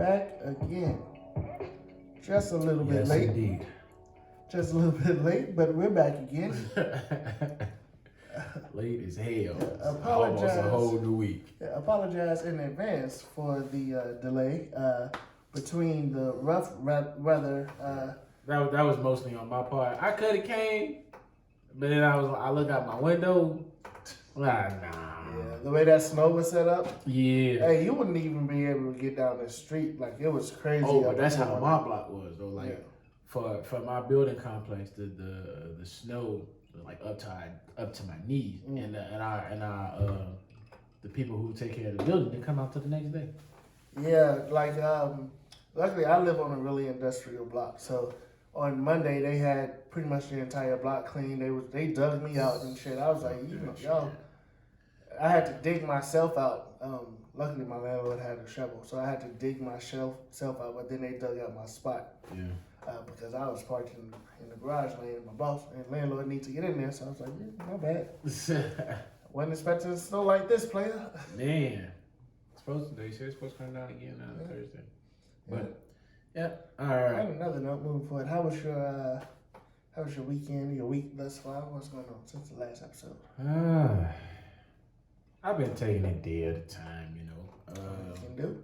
back again. Just a little bit late. Indeed. Just a little bit late, but we're back again. Late as hell. Apologize. Almost a whole new week. Apologize in advance for the delay between the rough weather. That was mostly on my part. I could have came, but then I look out my window. Nah. Yeah, the way that snow was set up. Yeah. Hey, you wouldn't even be able to get down the street. Like, it was crazy. Oh, but that's how my block was though. Like Yeah. for my building complex, the snow like up to my knees, and the people who take care of the building, they come out to the next day. Yeah, like luckily I live on a really industrial block, so on Monday they had pretty much the entire block clean. They dug me out and shit. I was like, yo, I had to dig myself out. Luckily my landlord had a shovel, so I had to dig myself out. But then they dug out my spot. Yeah. Because I was parked in the garage lane. My boss and landlord need to get in there, so I was like, yeah, my bad. Wasn't expecting it to snow like this, player. Man, they said it's supposed to come down again on Thursday. But yeah, all right. On another note, moving forward, how was your weekend, your week thus far? What's going on since the last episode? I've been taking it day at a time, you know. Can do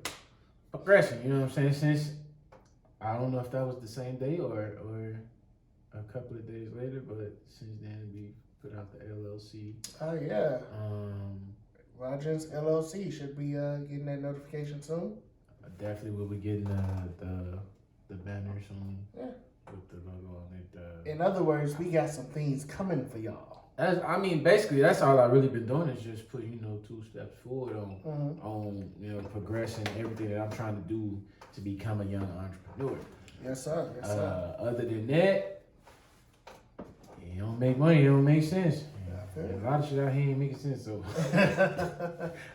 progression, you know what I'm saying? Since I don't know if that was the same day or a couple of days later, but since then we put out the LLC. Oh yeah. RaGents LLC should be getting that notification soon. I definitely will be getting the banner soon. Yeah. With the logo on it. In other words, we got some things coming for y'all. Basically, that's all I've really been doing is just put 2 steps forward on progressing everything that I'm trying to do to become a young entrepreneur. Yes, sir. Yes, sir. Other than that, you don't make money, it don't make sense. A lot of shit out here ain't making sense, so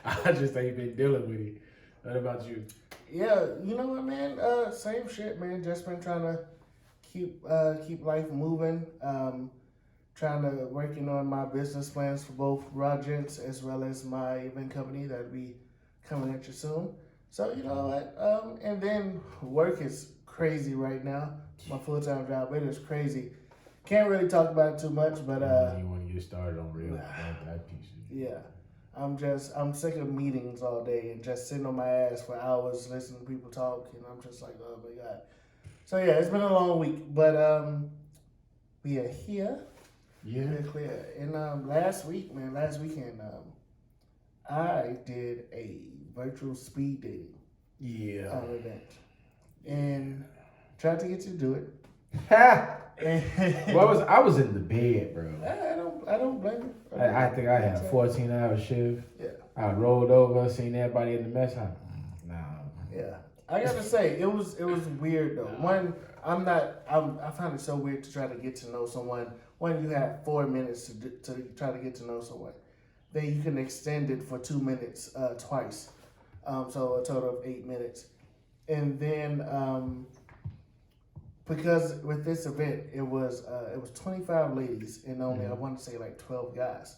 I just ain't been dealing with it. What about you? Yeah, you know what, man? Same shit, man. Just been trying to keep life moving. Working on my business plans for both RaGents as well as my event company that'll be coming at you soon. So you know what? And then work is crazy right now. My full-time job, it is crazy. Can't really talk about it too much, but you want to get started on real that piece. Yeah. I'm sick of meetings all day and just sitting on my ass for hours listening to people talk, and I'm just like, oh my God. So yeah, it's been a long week, but we are here. Yeah. We're clear. And last weekend, I did a virtual speed dating event. And tried to get you to do it. Well, I was in the bed, bro. I don't blame you. I think I had a 14-hour shift. Yeah. I rolled over, seen everybody in the mess hall. Nah. Yeah. I gotta say, it was weird though. One, I find it so weird to try to get to know someone. One, you have 4 minutes to try to get to know someone. Then you can extend it for 2 minutes twice. So a total of 8 minutes. And then because with this event, it was 25 ladies and only I want to say like 12 guys.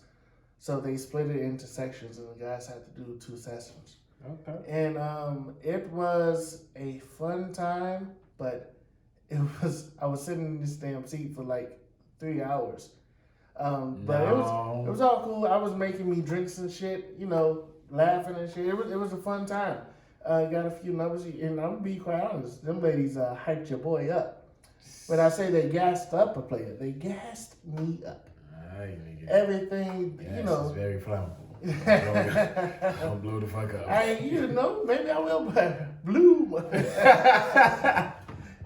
So they split it into sections, and the guys had to do 2 sessions. Okay. And it was a fun time, but I was sitting in this damn seat for like 3 hours. But it was all cool. I was making me drinks and shit, laughing and shit. It was a fun time. Got a few numbers, and I'm gonna be quite honest. Them ladies hyped your boy up. When I say they gassed up a player, they gassed me up. Everything, It's very flammable. I'll blow the fuck up. Maybe I will, but blue.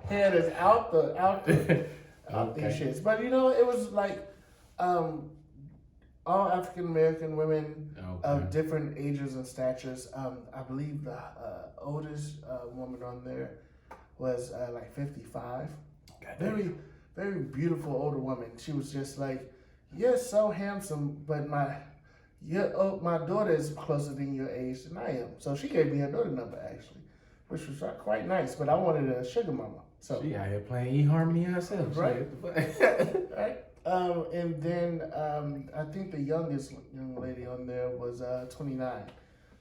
Head is out these shits. But it was like all African American women of different ages and statures. I believe the oldest woman on there was like 55. Very, very beautiful older woman. She was just like, you're so handsome, but my daughter is closer than your age than I am. So she gave me her daughter number actually, which was quite nice. But I wanted a sugar mama. So she out here playing eHarmony herself, right? Right. And then I think the youngest young lady on there was 29.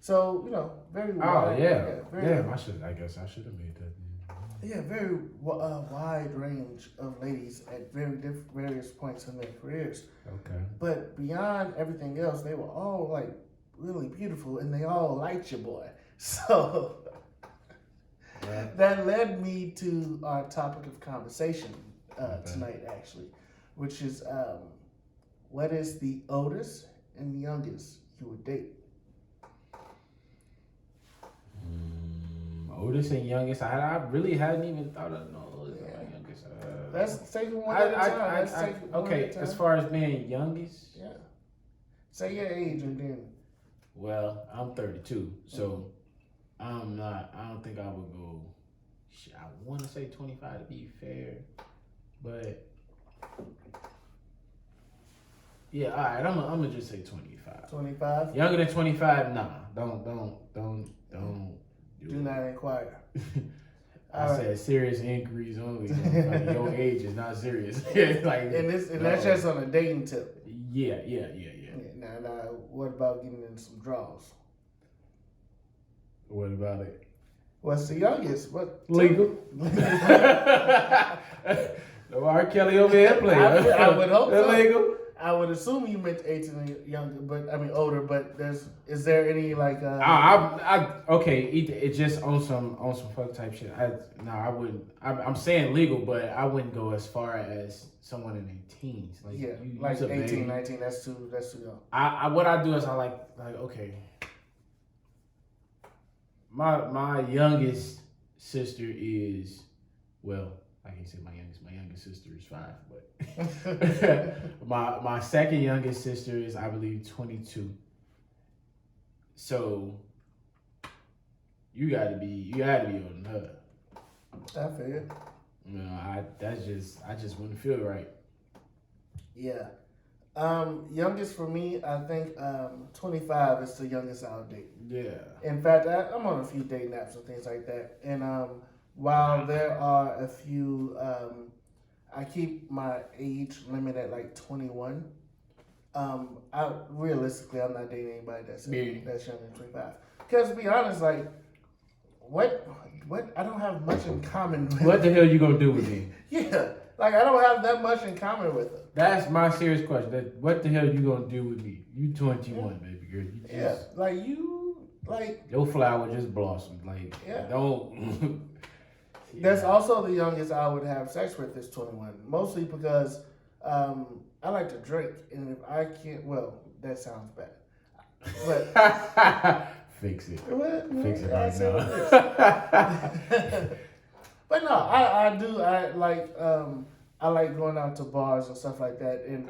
So very wide. I guess I should have made that. Yeah, very wide range of ladies at various points in their careers. Okay. But beyond everything else, they were all like really beautiful, and they all liked your boy. So that led me to our topic of conversation tonight, actually, which is what is the oldest and youngest you would date? Oldest and youngest. I really hadn't even thought of oldest and youngest. Let's take it one at a time. Okay, as far as being youngest. Yeah. Say your age and then. Well, I'm 32, so I'm not. I don't think I would go. I want to say 25 to be fair, but yeah. All right, I'm gonna just say 25. 25. Younger than 25, nah. Don't. Do not inquire. I said serious inquiries only. Like, your age is not serious. Like, and that's just on a dating tip. Yeah. Now, what about getting in some draws? What about it? What's the youngest? What legal? No R. Kelly over here playing. I would hope so. Illegal. I would assume you meant 18 and younger, but I mean older. But is there any like? Okay. It just on some fuck type shit. I wouldn't. I'm saying legal, but I wouldn't go as far as someone in their teens. Like, yeah, like 18, 19. That's too young. What I do is I like okay. My youngest sister is, well, I can't say my youngest. My youngest sister is 5, but my second youngest sister is, I believe, 22. So you gotta be older than her. I feel. I just wouldn't feel right. Yeah. Youngest for me, I think 25 is the youngest I'll date. Yeah. In fact, I'm on a few dating apps and things like that. And while there are a few, I keep my age limit at like 21. Realistically, I'm not dating anybody that's younger than 25. Because to be honest, like, what I don't have much in common with. What the hell you gonna do with me? Yeah. Like, I don't have that much in common with her. That's my serious question. What the hell you gonna do with me? You 21, baby girl. You just, your flower just blossomed. Like, don't. That's also the youngest I would have sex with is 21. Mostly because I like to drink, and if I can't, well, that sounds bad. But fix it. Fix it right now. But no, I do. I like going out to bars and stuff like that. And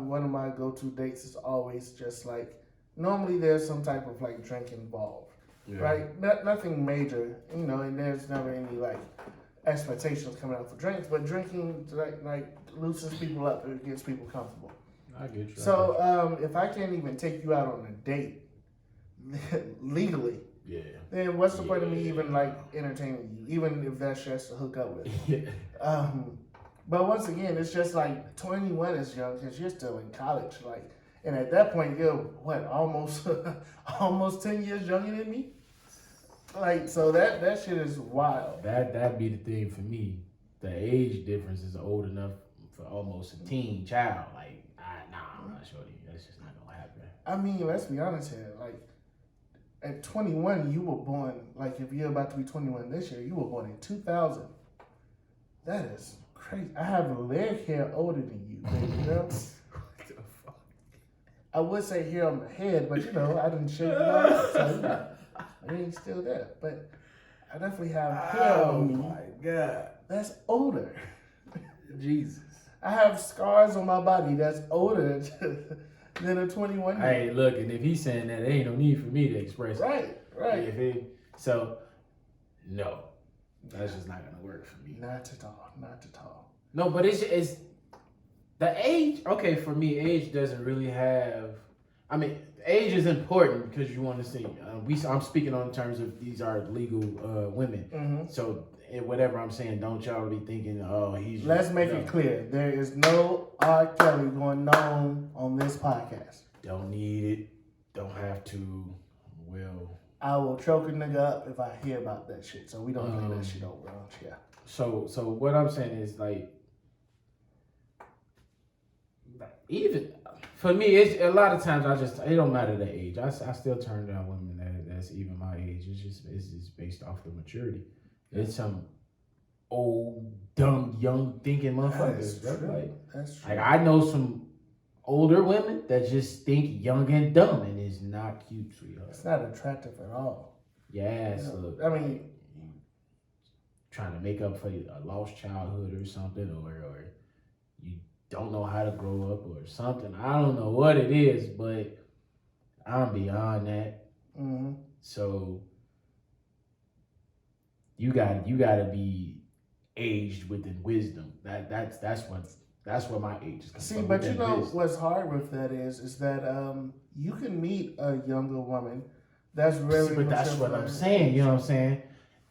one of my go-to dates is always just like, normally there's some type of like drink involved, right? Nothing major, and there's never any like expectations coming out for drinks. But drinking like loosens people up and gets people comfortable. I get you. So if I can't even take you out on a date legally. Yeah. Then what's the point of me even like entertaining you, even if that's just to hook up with? But once again, it's just like 21 is young because you're still in college, like, and at that point you're what, almost 10 years younger than me, like, so that shit is wild. That'd be the thing for me. The age difference is old enough for almost a teen child. Like, I'm not sure. That's just not gonna happen. I mean, let's be honest here, like. At 21, you were born, like if you're about to be 21 this year, you were born in 2000. That is crazy. I have leg hair older than you, baby girl. What the fuck? I would say hair on my head, but I didn't shave it all out, so I ain't still there. But I definitely have hair on me. Oh my God. That's older. Jesus. I have scars on my body that's older than a 21 year. Hey, look, and if he's saying that, there ain't no need for me to express it. Right. So, no, that's just not gonna work for me. Not at all. No, but it's the age. Okay, for me, age doesn't really have. I mean, age is important because you want to see. I'm speaking on terms of these are legal women. Mm-hmm. So whatever I'm saying, don't y'all be thinking, oh, he's. Let's make it clear. There is no R. Kelly going on this podcast. Don't need it. Don't have to. Well, I will choke a nigga up if I hear about that shit. So we don't play that shit over around here. So what I'm saying is like, even for me, it's a lot of times it don't matter the age. I still turn down women that's even my age. It's just based off the maturity. It's some old, dumb, young thinking motherfuckers. That's true. Like I know some older women that just think young and dumb, and it's not cute, sweetheart. It's not attractive at all. Yes, I mean, trying to make up for a lost childhood or something, or you don't know how to grow up or something. I don't know what it is, but I'm beyond that. Mm-hmm. So you gotta be aged within wisdom. That's what my age is. See, but you know what's hard with that is that you can meet a younger woman that's very. But that's what I'm saying. You know what I'm saying?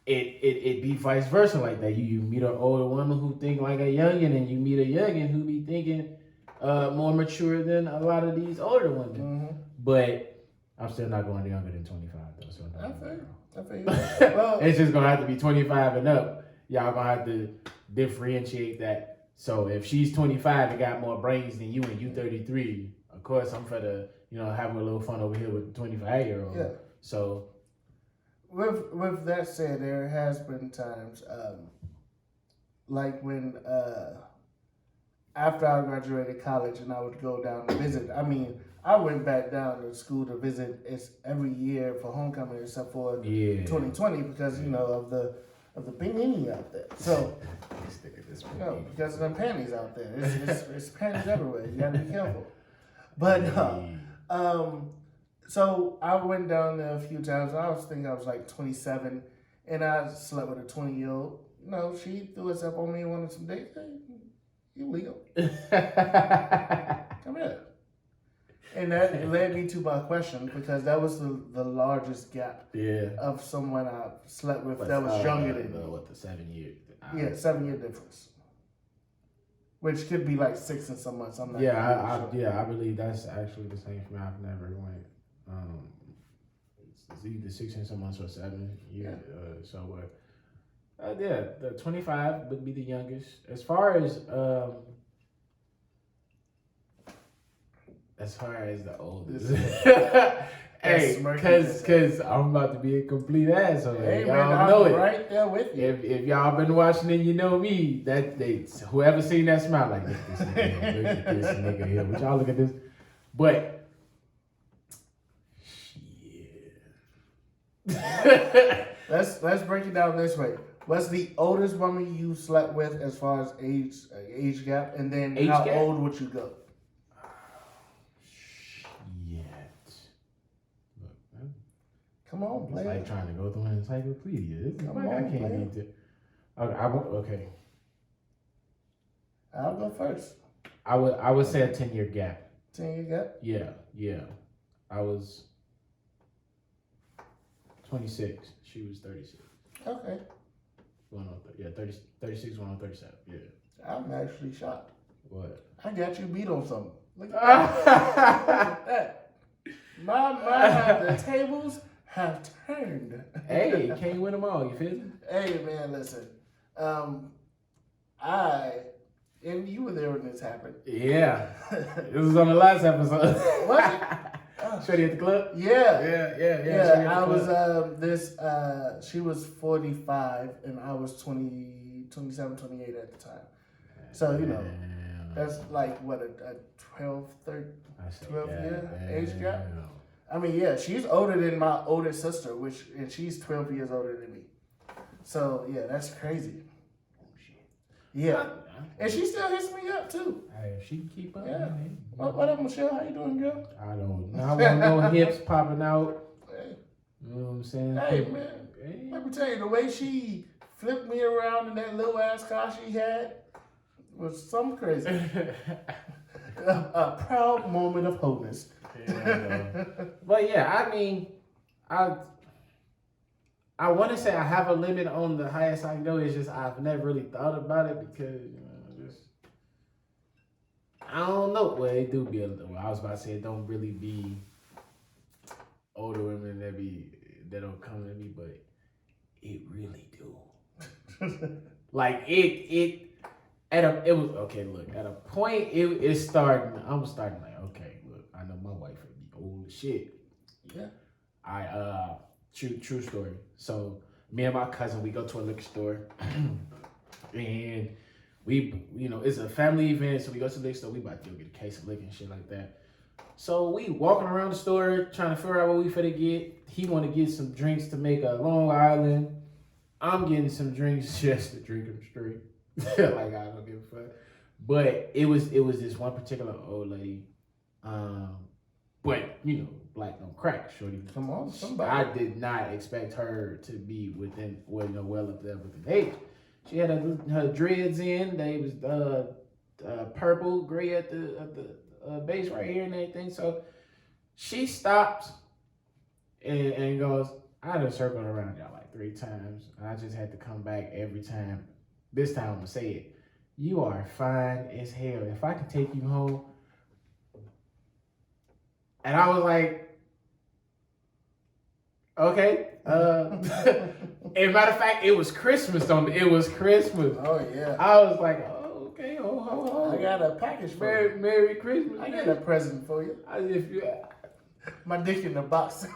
It be vice versa like that. You meet an older woman who think like a youngin, and you meet a youngin who be thinking more mature than a lot of these older women. Mm-hmm. But I'm still not going younger than 25 though. So I feel you. Well, it's just gonna have to be 25 and up. Y'all gonna have to differentiate that. So if she's 25 and got more brains than you, and you 33, of course I'm for the having a little fun over here with the 25-year-old. Yeah. So. With that said, there has been times, like when after I graduated college and I would go down to visit. I mean, I went back down to school to visit every year for homecoming except for 2020 because of the bikini out there. So because of them panties out there, it's panties everywhere. You gotta be careful. But So I went down there a few times. I was thinking I was like 27, and I slept with a 20-year-old. She threw herself on me and wanted some dates. Hey, you legal? Come here. And that led me to my question because that was the largest gap of someone I slept with that was younger than me. What, the 7 years? 7-year difference. Which could be like 6 and some months. I'm not sure. I believe that's actually the same for me. I've never went. It's either 6 and some months or 7 years. The 25 would be the youngest. As far as the oldest. Hey, because I'm about to be a complete asshole. Hey, y'all man, know I'm it. right there with you. If y'all been watching it, you know me. Whoever seen that smile, like, look at this nigga here. Would y'all look at this? But let's break it down this way. What's the oldest woman you slept with as far as age gap, and then how old would you go? Come on, it's like trying to go through an encyclopedia. Okay. I'll go first. I would say a 10-year gap. 10-year gap? Yeah. I was 26. She was 36. Okay. 36, 37. Yeah. I'm actually shocked. What? I got you beat on something. Look at that. Look at that. The tables have turned. Hey, can't win them all. You feel me? Hey, man, listen. And you were there when this happened. Yeah. It was on the last episode. Was it? Shorty at the club? Yeah. I was, she was 45 and I was 27, 28 at the time. So, that's like, what, a 12 year age gap? I mean, yeah, she's older than my older sister, and she's 12 years older than me. So, yeah, that's crazy. Yeah. And she still hits me up, too. Hey, if she can keep up. Yeah. What up, Michelle? How you doing, girl? I don't know. I want no hips popping out. Hey. You know what I'm saying? Hey, man. Hey. Let me tell you, the way she flipped me around in that little ass car she had was something crazy. a proud moment of wholeness. Yeah, but yeah, I mean, I want to say I have a limit on the highest I can go. It's just I've never really thought about it because I don't know. Well, it do be a little. I was about to say it don't really be older women that don't come to me, but it really do. Like it was okay. Look, at a point it's starting. I'm starting like, okay, look, I know my wife would be old as shit. Yeah. True story. So me and my cousin, we go to a liquor store, and we, it's a family event, so we go to the liquor store. We about to go get a case of liquor and shit like that. So we walking around the store trying to figure out what we finna get. He want to get some drinks to make a Long Island. I'm getting some drinks just to drink them straight. Like I don't give a fuck. But it was this one particular old lady. But black don't crack, shorty. Come on, somebody. I did not expect her to be well up there within age. She had her dreads in. They was purple, gray at the base right here and everything. So she stops and goes, I done circled around y'all like 3 times. And I just had to come back every time. This time I'm gonna say it. You are fine as hell. If I could take you home. And I was like, okay. As a matter of fact, it was Christmas. It was Christmas. Oh yeah. I was like, oh, okay, ho. I got a package for you. Merry Christmas. I got a present for you. My dick in the box.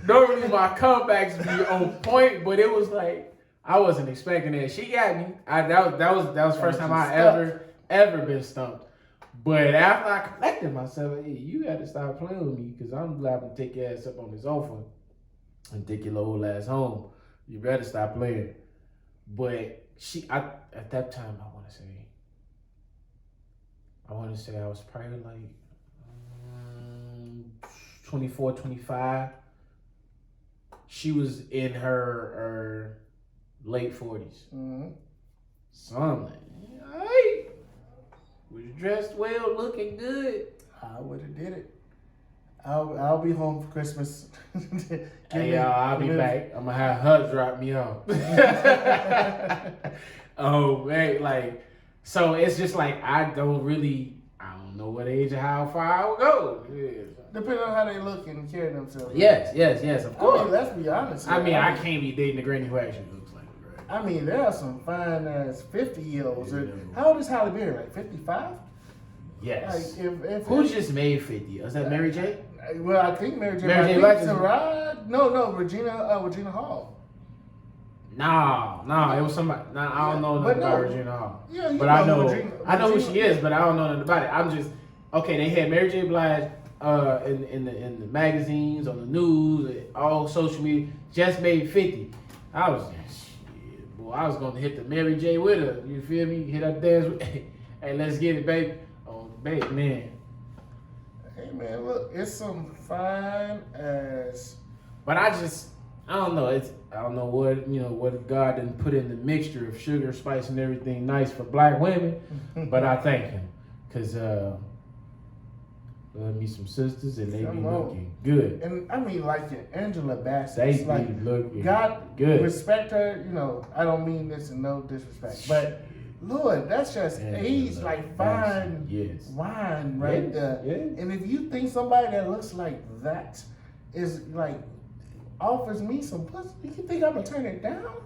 Normally my comebacks be on point, but it was like I wasn't expecting that. She got me. That was the first time I ever been stumped. But after I collected myself, hey, you got to stop playing with me because I'm liable to take your ass up on this sofa and take your little ass home. You better stop playing. But at that time, I want to say I was probably like 24, 25. She was in her late 40s. Mm-hmm. So I'm like, all right. Was dressed well, looking good. I would have did it. I'll be home for Christmas. Hey y'all, I'll be back. I'm gonna have her drop me off. Oh man, like, so it's just like I don't know what age or how far I would go. Yeah. Depending on how they look and carry themselves. Yes, of course. I mean, let's be honest. I can't be dating a granny who actually looks like a granny. I mean, there are some fine ass 50-year-olds. Yeah. How old is Halle Berry? Like 55? Yes. Like Who just made 50? Is that Mary J? Well, I think Mary J. No, Regina Hall. No, it was somebody. I don't know nothing about Regina Hall. Yeah, but I know who she is, but I don't know nothing about it. I'm just okay. They had Mary J. Blige in the magazines, on the news, all social media. Just made 50. I was shit, boy. I was gonna hit the Mary J. with her. You feel me? Hit that dance with. Hey, let's get it, baby. Oh, baby, man. Hey man, look, it's some fine ass. But I don't know. I don't know what God didn't put in the mixture of sugar, spice, and everything nice for black women. But I thank Him, cause love me some sisters and they be looking good. And I mean, like your Angela Bassett. They like, be looking God good. Respect her. I don't mean this in no disrespect, but Lord, that's just age like fine wine right there. Yes. And if you think somebody that looks like that is like offers me some pussy, you think I'm gonna turn it down?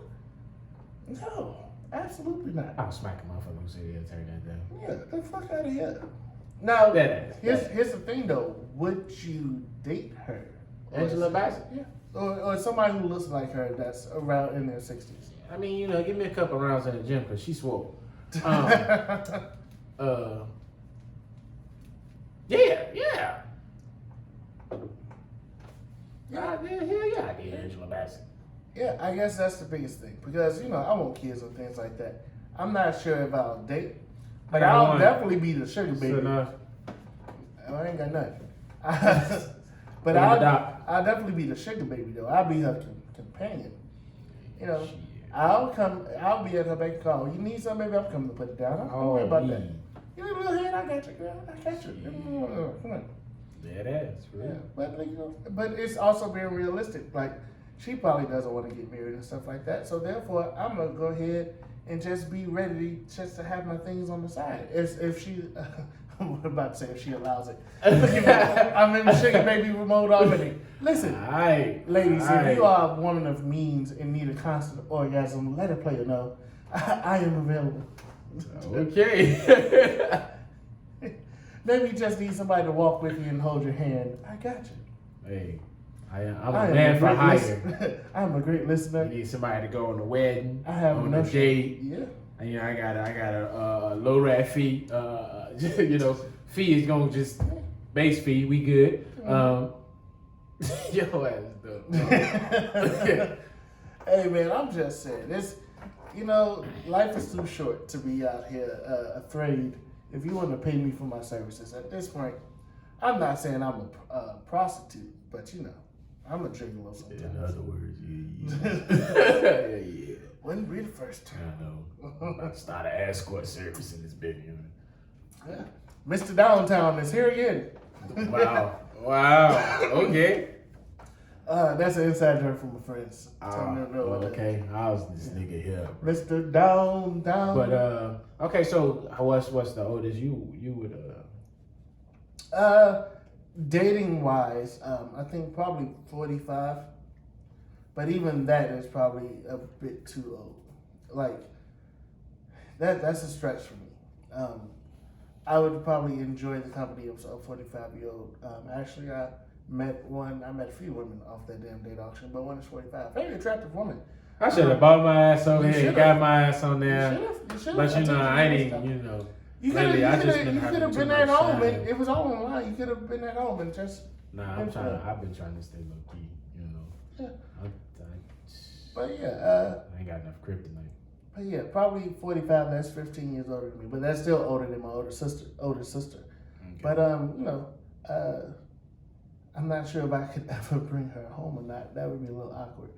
No, absolutely not. I'll smack a motherfucker who say they'll turn that down. Yeah, get the fuck out of here. Now, here's the thing though. Would you date her? Angela Bassett? Yeah. Or somebody who looks like her that's around in their 60s? I mean, give me a couple rounds in the gym because she's swole. Yeah. I did Angela Bassett. Yeah, I guess that's the biggest thing because I want kids and things like that. I'm not sure if I'll date, but I'll definitely be the sugar baby. I ain't got nothing. But I'll definitely be the sugar baby though. I'll be her companion. I'll be at her beck and call. You need something, baby? I'm coming to put it down. Don't worry about that. You need a little hand? I got you, girl. I got you. Come on. That ass, really. Yeah, but it's also being realistic. Like, she probably doesn't want to get married and stuff like that. So therefore, I'm gonna go ahead and just be ready just to have my things on the side. If she I'm about to say if she allows it. I'm in the sugar baby remote already. Listen, ladies, if you are a woman of means and need a constant orgasm, let it play or no. I am available. Okay. Maybe you just need somebody to walk with you and hold your hand. I got you. Hey, I'm a man for hire. I'm a great listener. You need somebody to go on the wedding. I have on the date. Yeah. And, you know, I got a low rat fee. You know, fee is gonna just base fee. We good. Yo ass though. Hey man, I'm just saying this. You know, life is too short to be out here afraid. If you want to pay me for my services, at this point, I'm not saying I'm a prostitute, but you know, I'm a gigolo sometimes. In other words, yeah. Wouldn't be the first time. I know. I start an escort service in this video. Yeah. Mr. Downtown is here again. Wow. Okay. That's an inside joke from my friends. Okay. How's this nigga here, bro? Mr. Downtown. But okay. So what's the oldest you would dating wise, I think probably 45. But even that is probably a bit too old. Like that's a stretch for me. I would probably enjoy the company of a 45-year-old. Actually, I met a few women off that damn date auction, but one is 45. Very attractive woman. I should have bought my ass over here, got my ass on there. You should've. But you know, I ain't, you know. You could have been at home, and it was all online. You could have been at home and just. Nah, I've been trying to stay low key, you know. Yeah. But yeah, I ain't got enough kryptonite. But yeah, probably 45. That's 15 years older than me, but that's still older than my older sister. Okay. But you know, I'm not sure if I could ever bring her home or not. That would be a little awkward.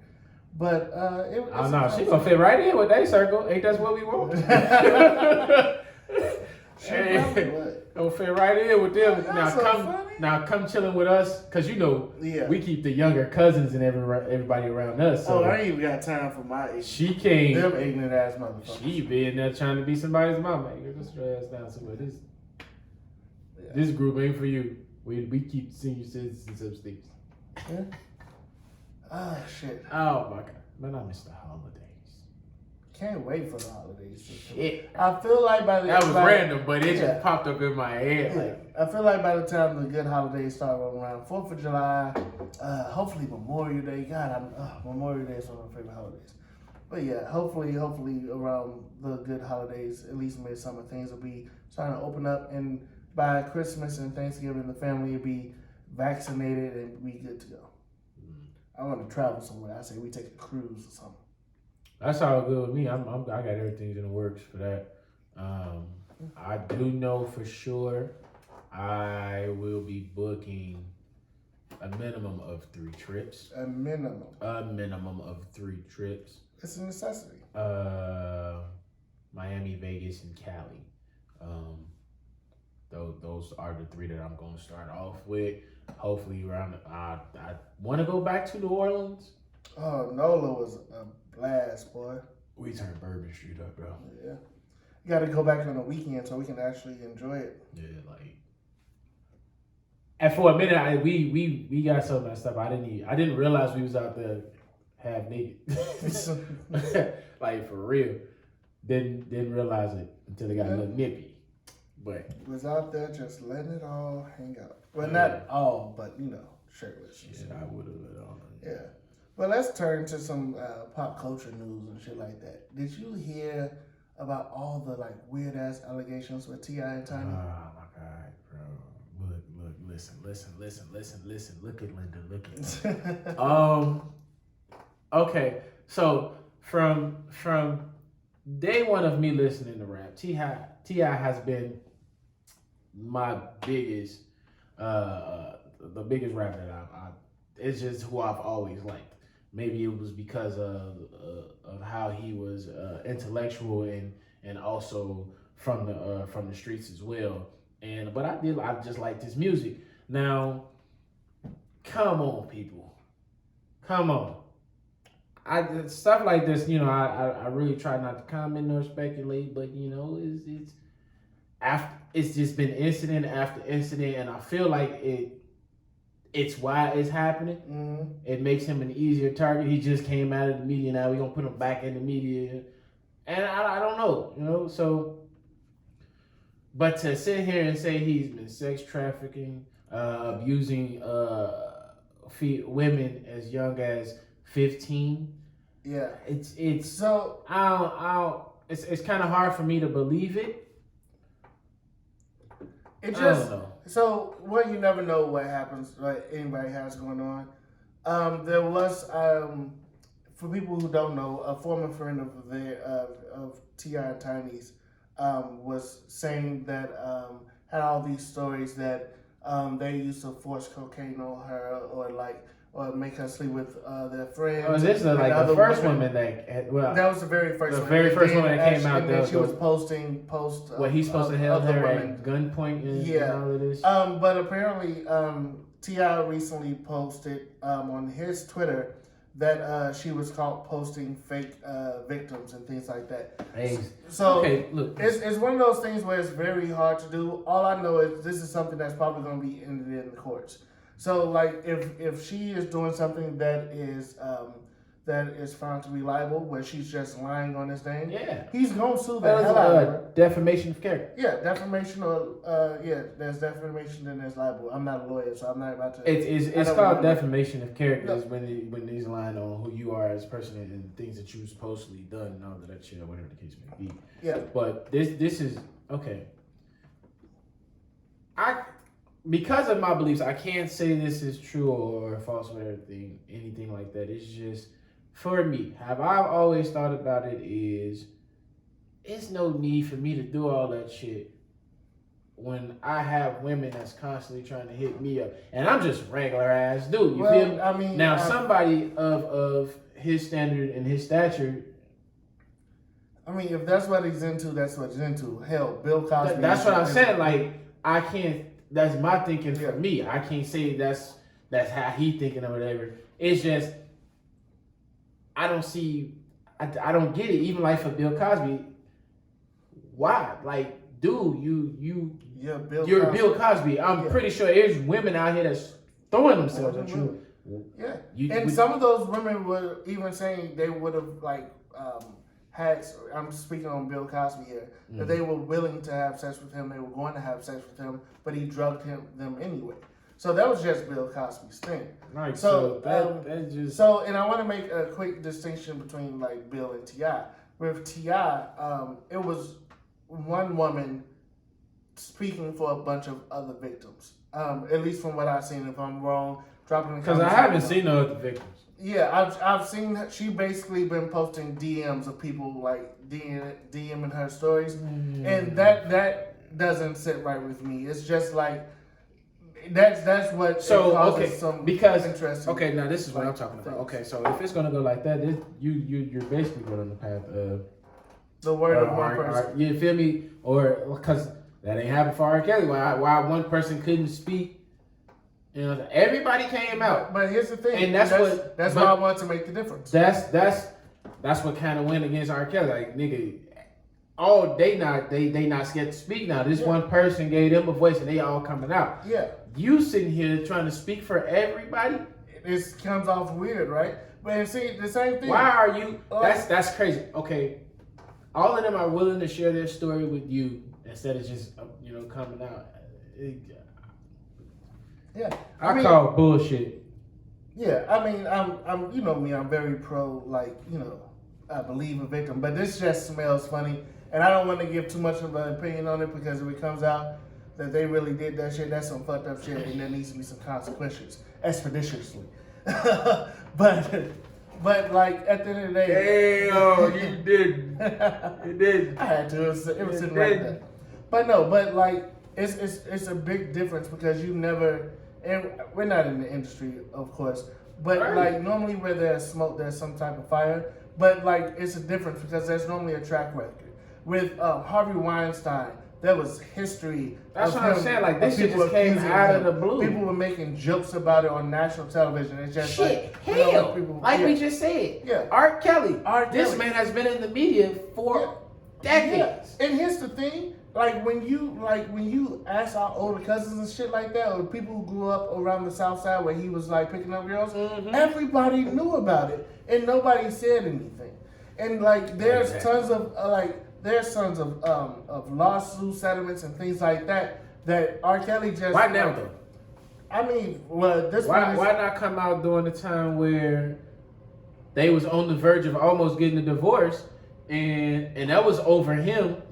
But oh no, she gonna fit right in with that circle. Ain't that's what we want? Gonna fit right in with them. Now come chilling with us, cause you know we keep the younger cousins and everybody around us. So I ain't even got time for my age. She came. Them ignorant ass motherfuckers. She be in there trying to be somebody's mama. Just your ass down somewhere. This group ain't for you. We keep senior citizens upstairs. Yeah. Oh shit. Oh my god. Man, I miss the holidays. Can't wait for the holidays. Shit. I feel like by the that was random, but it just popped up in my head. Like I feel like by the time the good holidays start rolling around, 4th of July, hopefully Memorial Day. God, Memorial Day is one of my favorite holidays. But yeah, hopefully around the good holidays, at least midsummer, things will be starting to open up, and by Christmas and Thanksgiving, the family will be vaccinated and be good to go. I want to travel somewhere. I say we take a cruise or something. That's all good with me. I got everything in the works for that. I do know for sure I will be booking a minimum of 3 trips. A minimum of 3 trips. It's a necessity. Miami, Vegas, and Cali. Those are the 3 that I'm going to start off with. Hopefully around. I want to go back to New Orleans. Oh, NOLA was a blast, boy. We turned Bourbon Street up, bro. Yeah, you got to go back on the weekend so we can actually enjoy it. Yeah, like. And for a minute, we got so messed up. I didn't realize we was out there half naked. Like for real. Didn't realize it until it got a little nippy. But was out there just letting it all hang out. Well, not all, but you know, shirtless. Yeah, I would have let all. Yeah. But let's turn to some pop culture news and shit like that. Did you hear about all the like weird ass allegations with T.I. and Tiny? Oh my god, bro! Look, listen. Look at Linda. Okay, so from day one of me listening to rap, T.I. has been my biggest, the biggest rapper that it's just who I've always liked. Maybe it was because of how he was intellectual and also from the streets as well. But I just liked his music. Now, come on, people, come on. Stuff like this, you know, I really try not to comment or speculate, but you know, it's it's just been incident after incident, and I feel like it's why it's happening. Mm-hmm. It makes him an easier target. He just came out of the media. Now we're gonna put him back in the media, and I don't know, So, but to sit here and say he's been sex trafficking, abusing women as young as 15, yeah, it's so it's kind of hard for me to believe it. It just, I don't know. So, well, you never know what happens, like anybody has going on. There was, for people who don't know, a former friend of T.I. and Tiny's was saying that had all these stories that they used to force cocaine on her or make her sleep with their friends. Oh, this is like the first woman that that was the very first one. The very first woman that came out. And then she was posting what he's supposed to held her at gunpoint and all of this. But apparently T.I. recently posted on his Twitter that she was caught posting fake victims and things like that. So okay, look, it's one of those things where it's very hard to do. All I know is this is something that's probably going to be ended in the courts. So, like, if she is doing something that is found to be liable, where she's just lying on his name, he's gonna sue the hell out of her. Defamation of character. Yeah, defamation or there's defamation and there's libel. I'm not a lawyer, so I'm not about to. It's called defamation of character when he's lying on who you are as a person and things that you supposedly done and all of that shit or whatever the case may be. Yeah. But this is okay. Because of my beliefs, I can't say this is true or false or anything like that. It's just, for me, how I've always thought about it is, it's no need for me to do all that shit when I have women that's constantly trying to hit me up. And I'm just regular ass dude, you feel me? I mean, now, somebody of his standard and his stature. I mean, if that's what he's into, that's what he's into. Hell, Bill Cosby. That's what I'm saying. Like, I can't. That's my thinking for me. I can't say that's how he thinking or whatever. It's just I don't see. I don't get it. Even like for Bill Cosby, why? Like, dude, you're Bill Cosby. I'm pretty sure there's women out here that's throwing themselves at you. Yeah, some of those women were even saying they would have I'm speaking on Bill Cosby here, that they were willing to have sex with him, they were going to have sex with him, but he drugged them anyway. So that was just Bill Cosby's thing. Right. So that just and I want to make a quick distinction between like Bill and T.I. With T.I., it was one woman speaking for a bunch of other victims. At least from what I've seen. If I'm wrong, drop it in the comments. Because I haven't seen no other victims. Yeah, I've seen that she basically been posting DMs of people like DMing her stories, and that doesn't sit right with me. It's just like that's what causes some interesting. Okay, now this is what I'm talking about. Okay, so if it's gonna go like that, you're basically going on the path of the word of one person. You feel me? Or because that ain't happened for R. Kelly. Why one person couldn't speak? You know, everybody came out. But here's the thing, and that's why I want to make the difference. That's what kind of went against R. Kelly. Like, nigga, they not scared to speak now. This one person gave them a voice and they all coming out. Yeah. You sitting here trying to speak for everybody? This comes off weird, right? But see, the same thing. Why are you? That's crazy. Okay, all of them are willing to share their story with you instead of just coming out. Yeah, I call bullshit. Yeah, I mean, I'm you know me, I'm very pro, I believe a victim, but this just smells funny, and I don't want to give too much of an opinion on it because if it comes out that they really did that shit, that's some fucked up shit, and there needs to be some consequences, expeditiously. But like at the end of the day, you didn't. You did. I had to. It was sitting right there. But like it's a big difference because you never. And we're not in the industry, of course, but like normally where there's smoke, there's some type of fire. But like it's a difference because there's normally a track record. With Harvey Weinstein, there was history. That's what I'm saying. Like this shit just came out of the blue. People were making jokes about it on national television. It's just we just said. Yeah. R. Kelly. This man has been in the media for decades. Yeah. And here's the thing. like when you ask our older cousins and shit like that, or people who grew up around the South Side where he was like picking up girls, everybody knew about it and nobody said anything. And like there's tons of of lawsuit settlements and things like that R. Kelly just why now though? I mean, well, why not come out during the time where they was on the verge of almost getting a divorce, and that was over him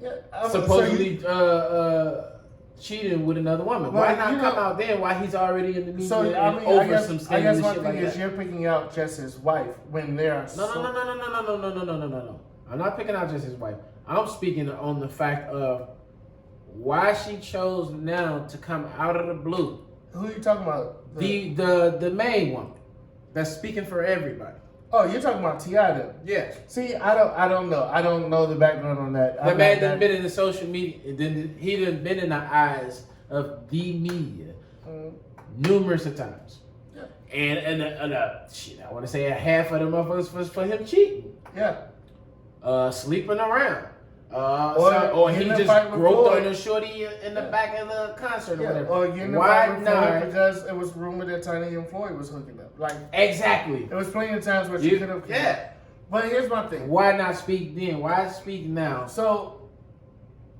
supposedly cheating with another woman. Why not come out then while he's already in the media some scandalous shit like that? I guess one thing is you're picking out just his wife when they're No. I'm not picking out just his wife. I'm speaking on the fact of why she chose now to come out of the blue. Who are you talking about? The main woman that's speaking for everybody. Oh, you're talking about T.I. then? Yes. See, I don't know. I don't know the background on that. The man done been in the social media, and then he done been in the eyes of the media numerous of times. Yeah. And shit, I want to say a half of the motherfuckers was for him cheating. Yeah. Sleeping around. Or he just groped on a shorty in the back of the concert or whatever. Or getting why not? Because it was rumored that Tiny and Floyd was hooking up. Like exactly. There was plenty of times where she could have. Yeah. But here's my thing. Why not speak then? Why speak now? So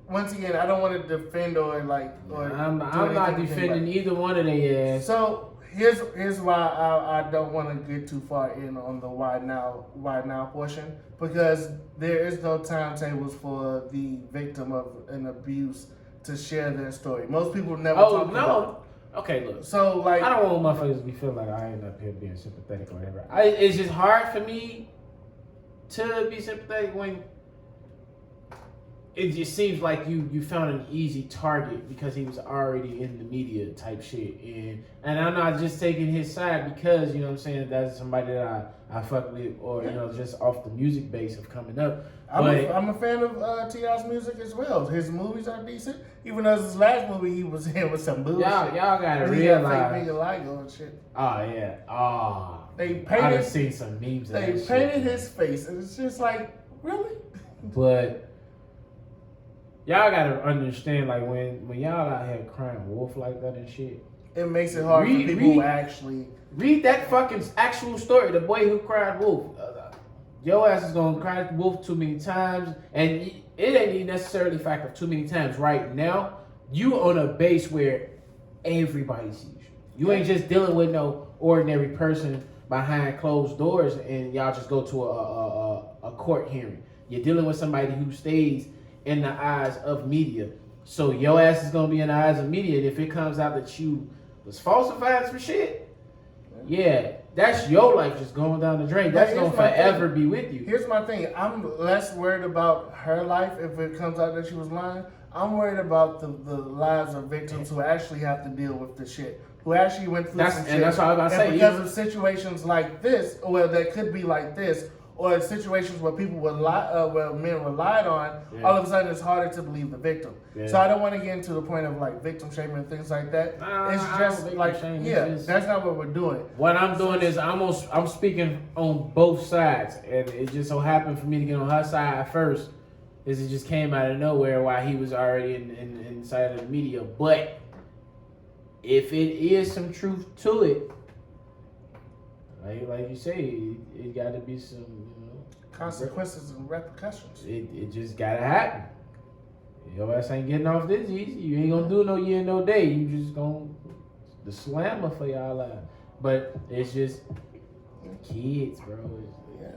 once again, I don't want to defend or like. I'm not defending either one of their ass. So here's why I don't want to get too far in on the why now portion, because there is no timetables for the victim of an abuse to share their story. Most people never talk about it. Okay, look. So like, I don't want motherfuckers to be feeling like I ain't up here being sympathetic or whatever. It's just hard for me to be sympathetic when it just seems like you found an easy target because he was already in the media type shit, and I'm not just taking his side because, you know what I'm saying, that's somebody that I fuck with, or you know, just off the music base of coming up. I'm a fan of T.I.'s music as well. His movies are decent, even though his last movie he was in with some bullshit. Y'all gotta realize. He got fake and shit. Oh yeah. They painted. I've seen some memes. They painted his face, and it's just like, really. But y'all gotta understand, like when y'all out here crying wolf like that and shit, it makes it hard for people who actually read that fucking actual story. The boy who cried wolf. Your ass is gonna cry wolf too many times, and it ain't even necessarily the fact of too many times. Right now, you on a base where everybody sees you. You ain't just dealing with no ordinary person behind closed doors, and y'all just go to a court hearing. You're dealing with somebody who stays in the eyes of media. So your ass is gonna be in the eyes of media. And if it comes out that you was falsifying some shit, yeah, that's your life just going down the drain. That's gonna forever be with you. Here's my thing. I'm less worried about her life if it comes out that she was lying. I'm worried about the lives of victims who actually have to deal with the shit. Who actually went through some shit. And that's what I was about to say. Because of situations like this, or that could be like this, or situations where people were where men relied on, all of a sudden it's harder to believe the victim. Yeah. So I don't want to get into the point of like victim shaming and things like that. It's just like, that's not what we're doing. What I'm doing is I'm speaking on both sides, and it just so happened for me to get on her side first, is it just came out of nowhere while he was already inside of the media. But if it is some truth to it, like you say, it got to be some consequences and repercussions. It just got to happen. Your ass ain't getting off this easy. You ain't gonna do no year, no day. You just gonna the slammer for y'all life. But it's just kids, bro.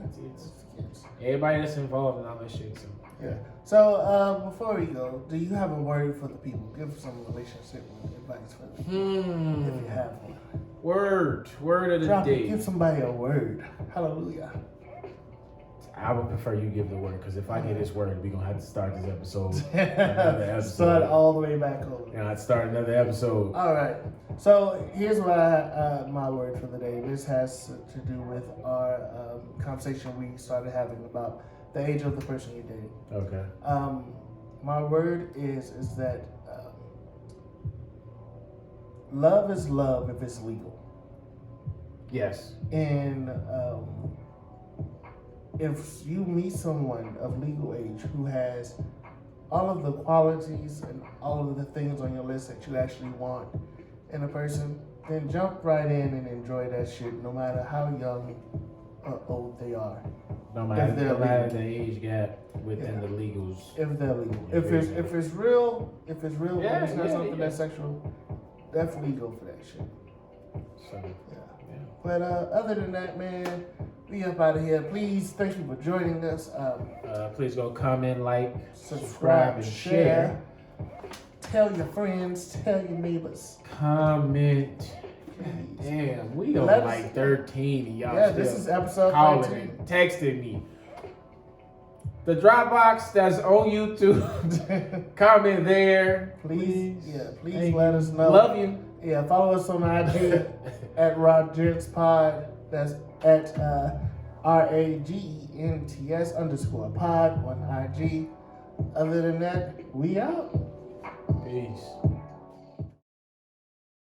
It's kids. Everybody that's involved in all that shit. So. Yeah. So before we go, do you have a word for the people? Give some relationship advice for them if you have one. Word of the day. Give somebody a word. Hallelujah. I would prefer you give the word, because if I get this word, we're going to have to start this episode. Start all the way back over. Yeah, I'd start another episode. All right. So here's my word for the day. This has to do with our conversation we started having about the age of the person you're dating. Okay. My word is that love is love if it's legal. Yes. And if you meet someone of legal age who has all of the qualities and all of the things on your list that you actually want in a person, then jump right in and enjoy that shit, no matter how young or old they are. No matter the age gap within the legals. If they're legal. If it's real, it's not something that's sexual, definitely go for that shit. So, yeah. But other than that, man, we up out of here. Please, thank you for joining us. Please go comment, like, subscribe, and share. Tell your friends, tell your neighbors. Comment. Damn, we on like 13 of y'all. Yeah, this is episode calling 13. And texting me. The Dropbox that's on YouTube. Comment there. Please let us know. Love you. Yeah, follow us on IG at RaGents Pod. That's at RAGENTS_pod on IG. Other than that, we out. Peace.